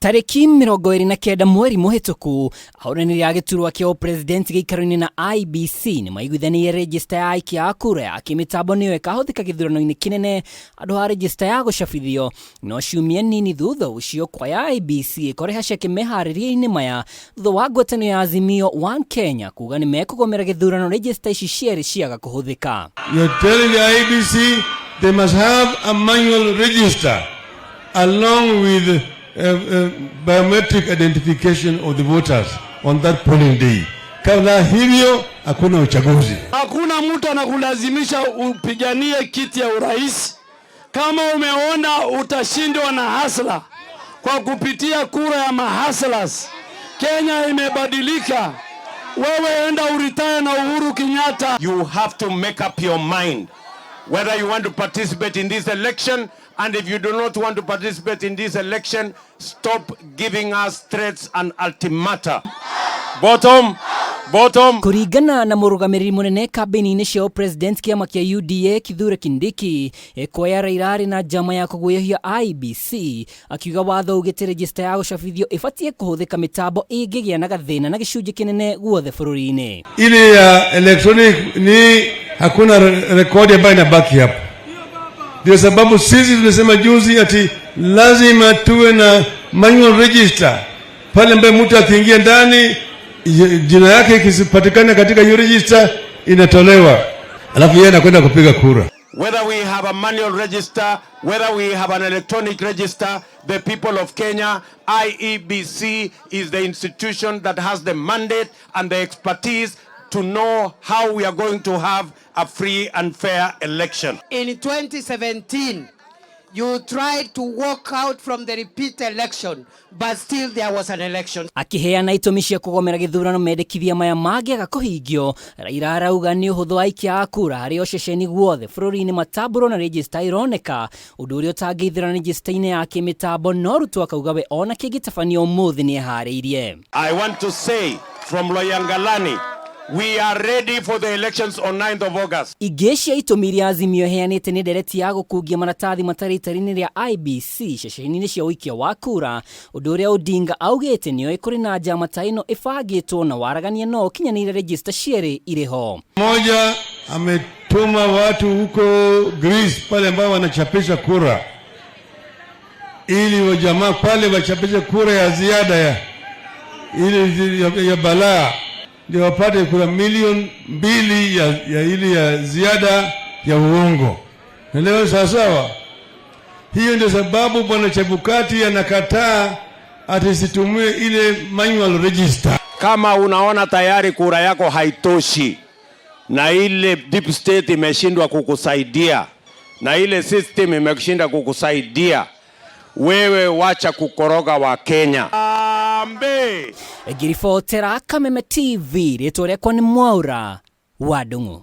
Tariki 29 mweri muhituku ahũranĩri a gĩturwa kĩa president gĩikaro-inĩ na Iebc nĩ maiguithanirie register ya aikia a kura ya kĩmĩtambo nĩyo ĩkahũthĩka gĩthurano-inĩ kĩnene andũ ha register ya gũcabithio no ciumia nini thutha ũcio kwa ya Iebc ĩkore haceke meharĩria-inĩ maya thutha wa ngwatanĩro ya Azimio One Kenya kuga nĩ mekũgomera gĩthurano register ici cierĩ ciaga kũhũthĩka. You're telling the Iebc they must have a manual register along with biometric identification of the voters on that polling day. Kabla hivyo hakuna uchaguzi. Hakuna mtu anakulazimisha upiganie kiti ya urais. Kama umeona utashindwa na hasla kwa kupitia kura ya mahaslas. Kenya imebadilika. Wewe enda uritaya na Uhuru Kenyatta. You have to make up your mind whether you want to participate in this election, and if you do not want to participate in this election, stop giving us threats and ultimata. Bottom. Kuringana na mũrũgamĩrĩri mũnene kambĩini-inĩ cia president kĩama kĩa UDA Kithure Kindiki ekoya Raila na njama ya kũguoyohia Iebc akiuga watho ugĩte register ya gũcabithio ĩbatie kũhũthĩka mĩtambo ĩngĩgĩa na gathĩna na gĩcunjĩ kĩnene guothe bũrũri-inĩ. Ile ya electronic ni hakuna rekodi ambayo inabaki hapo. Ndio sababu sisi tunasema juzi ati lazima tuwe na manual register. Pale ambapo mtu akiingia ndani jina yake ikisipatikana katika hiyo register inatolewa. Alafu yeye anakwenda kupiga kura. Whether we have a manual register, whether we have an electronic register, the people of Kenya, Iebc is the institution that has the mandate and the expertise to know how we are going to have a free and fair election. In 2017, you tried to walk out from the repeat election, but still there was an election. Akiheana itũmi cia kũgomera gĩthurano mendekithia maya mangĩaga kũhingio, Raila arauga nĩ ũhũthũ wa aikia a kura harĩ o ceceni guothe bũrũri-inĩ matambũrwo na register ironeka ũndũ ũrĩa ũtangĩithĩra register-inĩ ya kĩmĩtambo no Ruto akauga we ona kĩngĩtabanio ũmũthĩ nĩ eharĩirie. I want to say from Loyangalani, we are ready for the elections on 9th of August. Ingĩ cia itũmi iria Azimio ĩheanĩte nĩ ndereti ya gũkungia maratathi matarĩ itarĩ-inĩ rĩa Iebc ceceni-inĩ cia ũikia wa kura ũndũ ũrĩa Odinga augĩte nĩoĩ kũrĩ na njama ta ĩno ĩbangĩtwo na waragania no ũkinyanĩire register cierĩ irĩ ho. Mmoja ametuma watu huko Greece pale ambao wanachapisha kura ili wajamaa pale wachapishe kura ya ziada ya ili ya balaa ndio wapate kura milioni 2 ya ili ya ziada ya uongo. Leo sawa. Hiyo ndio sababu bwana Chebukati anakataa atisitumie ile manual register. Kama unaona tayari kura yako haitoshi na ile deep state imeshindwa kukusaidia na ile system imeshinda kukusaidia, wewe wacha kukoroga wa Kenya. Ngiribotera Kameme TV rĩtwa rĩakwa nĩ Mwaura wa Ndung'u.